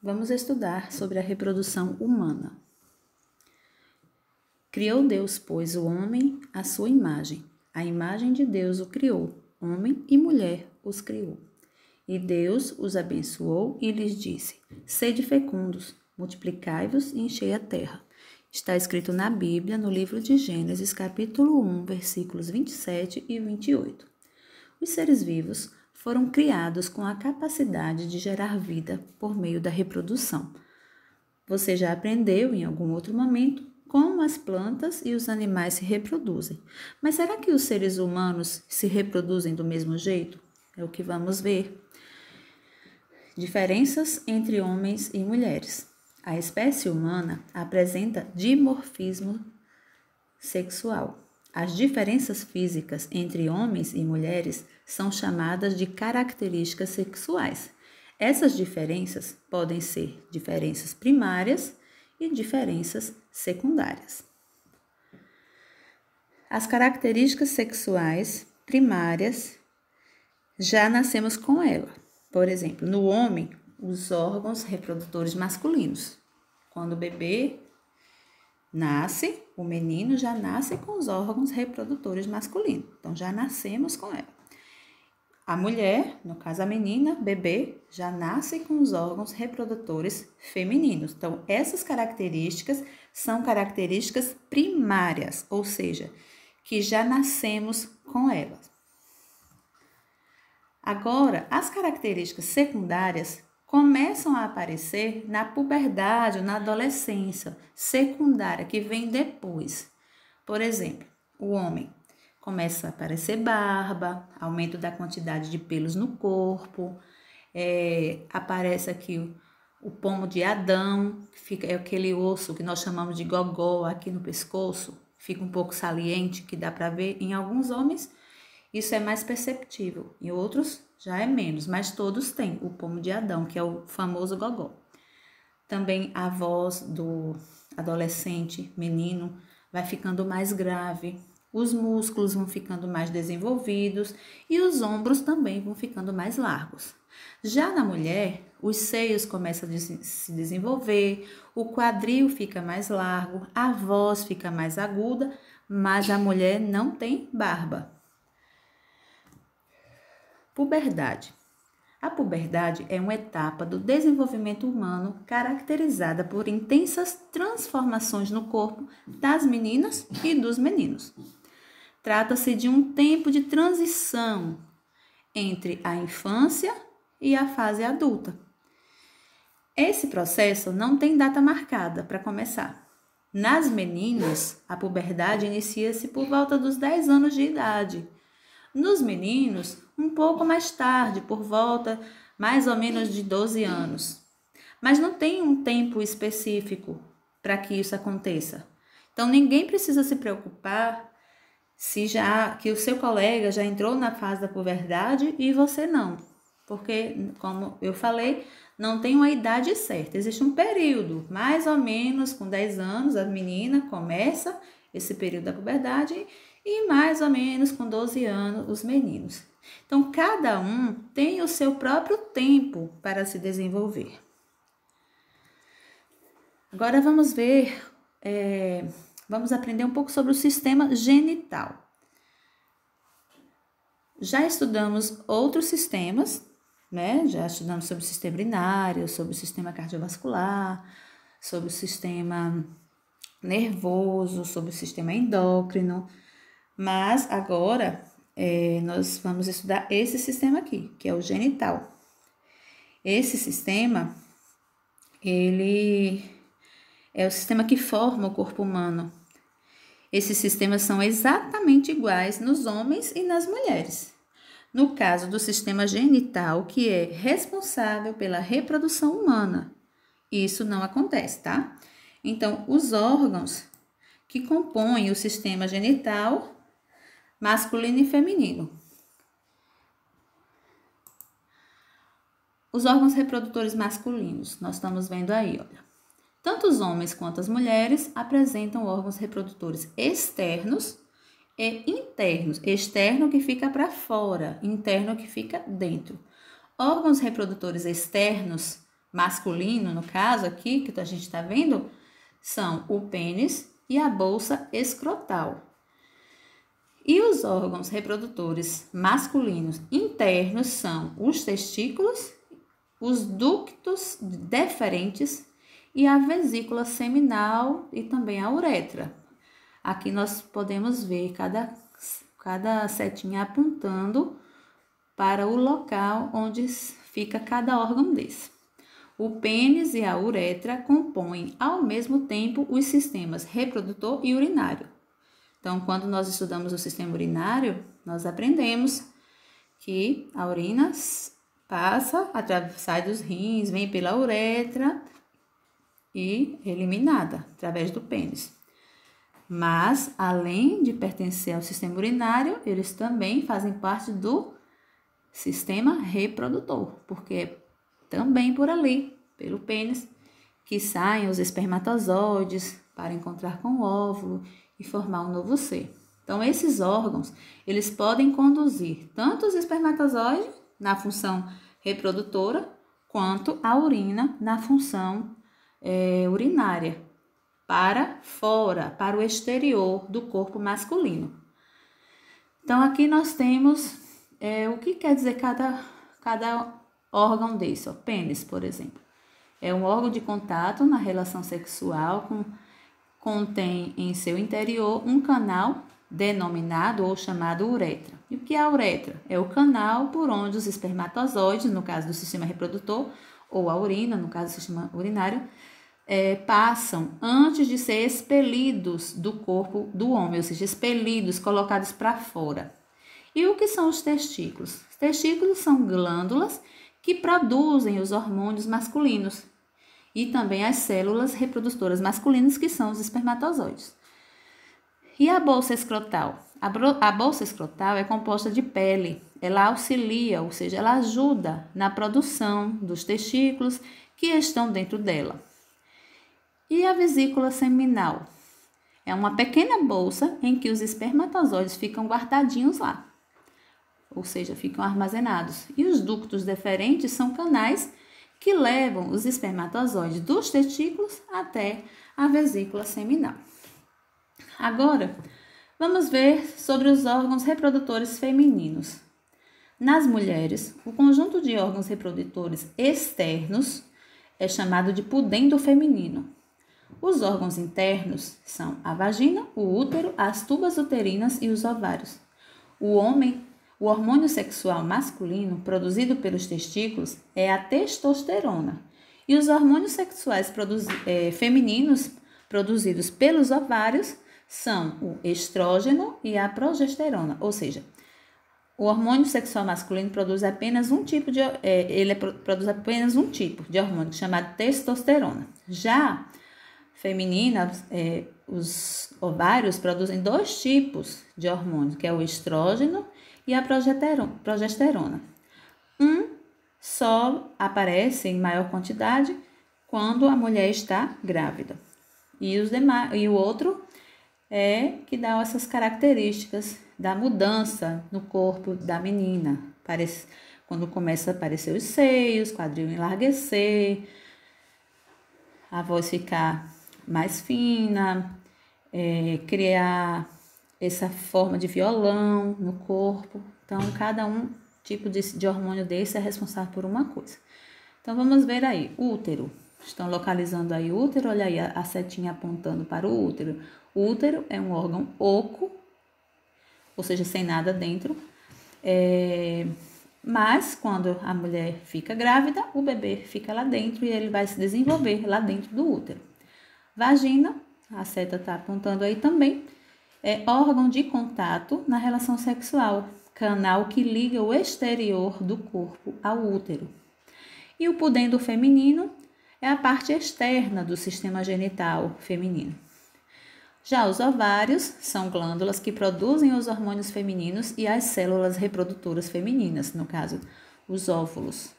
vamos estudar sobre a reprodução humana. Criou Deus, pois, o homem à sua imagem. A imagem de Deus o criou, homem e mulher os criou. E Deus os abençoou e lhes disse: sede fecundos, multiplicai-vos e enchei a terra. Está escrito na Bíblia, no livro de Gênesis, capítulo 1, versículos 27 e 28. Os seres vivos foram criados com a capacidade de gerar vida por meio da reprodução. Você já aprendeu em algum outro momento como as plantas e os animais se reproduzem. Mas será que os seres humanos se reproduzem do mesmo jeito? É o que vamos ver. Diferenças entre homens e mulheres. A espécie humana apresenta dimorfismo sexual. As diferenças físicas entre homens e mulheres são chamadas de características sexuais. Essas diferenças podem ser diferenças primárias e diferenças secundárias. As características sexuais primárias já nascemos com ela. Por exemplo, no homem, os órgãos reprodutores masculinos. Quando o bebê nasce, o menino já nasce com os órgãos reprodutores masculinos. Então, já nascemos com ela. A mulher, no caso a menina, bebê, já nasce com os órgãos reprodutores femininos. Então, essas características são características primárias, ou seja, que já nascemos com elas. Agora, as características secundárias começam a aparecer na puberdade ou na adolescência secundária, que vem depois. Por exemplo, o homem começa a aparecer barba, aumento da quantidade de pelos no corpo, aparece aqui o pomo de Adão, é aquele osso que nós chamamos de gogó aqui no pescoço, fica um pouco saliente, que dá para ver em alguns homens. Isso é mais perceptível, em outros já é menos, mas todos têm o pomo de Adão, que é o famoso gogó. Também a voz do adolescente, menino, vai ficando mais grave, os músculos vão ficando mais desenvolvidos e os ombros também vão ficando mais largos. Já na mulher, os seios começam a se desenvolver, o quadril fica mais largo, a voz fica mais aguda, mas a mulher não tem barba. Puberdade. A puberdade é uma etapa do desenvolvimento humano caracterizada por intensas transformações no corpo das meninas e dos meninos. Trata-se de um tempo de transição entre a infância e a fase adulta. Esse processo não tem data marcada para começar. Nas meninas, a puberdade inicia-se por volta dos 10 anos de idade. Nos meninos, um pouco mais tarde, por volta mais ou menos de 12 anos. Mas não tem um tempo específico para que isso aconteça. Então, ninguém precisa se preocupar se que o seu colega já entrou na fase da puberdade e você não. Porque, como eu falei, não tem uma idade certa. Existe um período, mais ou menos com 10 anos, a menina começa esse período da puberdade e mais ou menos com 12 anos os meninos. Então, cada um tem o seu próprio tempo para se desenvolver. Agora vamos ver, vamos aprender um pouco sobre o sistema genital. Já estudamos outros sistemas, né? Já estudamos sobre o sistema urinário, sobre o sistema cardiovascular, sobre o sistema nervoso, sobre o sistema endócrino. Mas agora nós vamos estudar esse sistema aqui, que é o genital. Esse sistema, ele é o sistema que forma o corpo humano. Esses sistemas são exatamente iguais nos homens e nas mulheres. No caso do sistema genital, que é responsável pela reprodução humana, isso não acontece, tá? Então, os órgãos que compõem o sistema genital masculino e feminino. Os órgãos reprodutores masculinos, nós estamos vendo aí, olha. Tanto os homens quanto as mulheres apresentam órgãos reprodutores externos e internos. Externo que fica para fora, interno que fica dentro. Órgãos reprodutores externos masculino, no caso aqui, que a gente está vendo, são o pênis e a bolsa escrotal. E os órgãos reprodutores masculinos internos são os testículos, os ductos deferentes e a vesícula seminal e também a uretra. Aqui nós podemos ver cada setinha apontando para o local onde fica cada órgão desse. O pênis e a uretra compõem ao mesmo tempo os sistemas reprodutor e urinário. Então, quando nós estudamos o sistema urinário, nós aprendemos que a urina passa, sai dos rins, vem pela uretra e é eliminada através do pênis. Mas, além de pertencer ao sistema urinário, eles também fazem parte do sistema reprodutor, porque é também por ali, pelo pênis, que saem os espermatozoides para encontrar com o óvulo e formar um novo ser. Então, esses órgãos, eles podem conduzir tanto os espermatozoides na função reprodutora, quanto a urina na função urinária, para fora, para o exterior do corpo masculino. Então, aqui nós temos o que quer dizer cada órgão desse. Pênis, por exemplo, é um órgão de contato na relação sexual, contém em seu interior um canal denominado ou chamado uretra. E o que é a uretra? É o canal por onde os espermatozoides, no caso do sistema reprodutor, ou a urina, no caso do sistema urinário, passam antes de ser expelidos do corpo do homem, ou seja, expelidos, colocados para fora. E o que são os testículos? Os testículos são glândulas que produzem os hormônios masculinos e também as células reprodutoras masculinas, que são os espermatozoides. E a bolsa escrotal? A bolsa escrotal é composta de pele. Ela auxilia, ou seja, ela ajuda na produção dos testículos que estão dentro dela. E a vesícula seminal? É uma pequena bolsa em que os espermatozoides ficam guardadinhos lá, ou seja, ficam armazenados. E os ductos deferentes são canais que levam os espermatozoides dos testículos até a vesícula seminal. Agora, vamos ver sobre os órgãos reprodutores femininos. Nas mulheres, o conjunto de órgãos reprodutores externos é chamado de pudendo feminino. Os órgãos internos são a vagina, o útero, as tubas uterinas e os ovários. O hormônio sexual masculino produzido pelos testículos é a testosterona. E os hormônios sexuais femininos produzidos pelos ovários são o estrógeno e a progesterona. Ou seja, o hormônio sexual masculino produz apenas um tipo de hormônio chamado testosterona. Já feminina, os ovários produzem 2 tipos de hormônio, que é o estrógeno e a progesterona. Um só aparece em maior quantidade quando a mulher está grávida. E o outro é que dá essas características da mudança no corpo da menina. Quando começa a aparecer os seios, quadril enlarguecer, a voz ficar mais fina, criar essa forma de violão no corpo. Então, cada tipo de hormônio desse é responsável por uma coisa. Então, vamos ver aí. Útero. Estão localizando aí o útero. Olha aí a setinha apontando para o útero. O útero é um órgão oco, ou seja, sem nada dentro. Mas, quando a mulher fica grávida, o bebê fica lá dentro e ele vai se desenvolver lá dentro do útero. Vagina, a seta está apontando aí também, é órgão de contato na relação sexual, canal que liga o exterior do corpo ao útero. E o pudendo feminino é a parte externa do sistema genital feminino. Já os ovários são glândulas que produzem os hormônios femininos e as células reprodutoras femininas, no caso, os óvulos.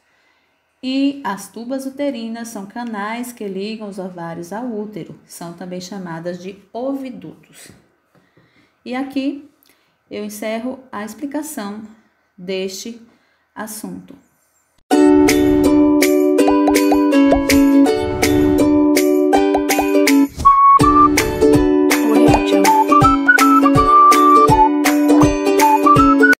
E as tubas uterinas são canais que ligam os ovários ao útero, são também chamadas de ovidutos. E aqui eu encerro a explicação deste assunto.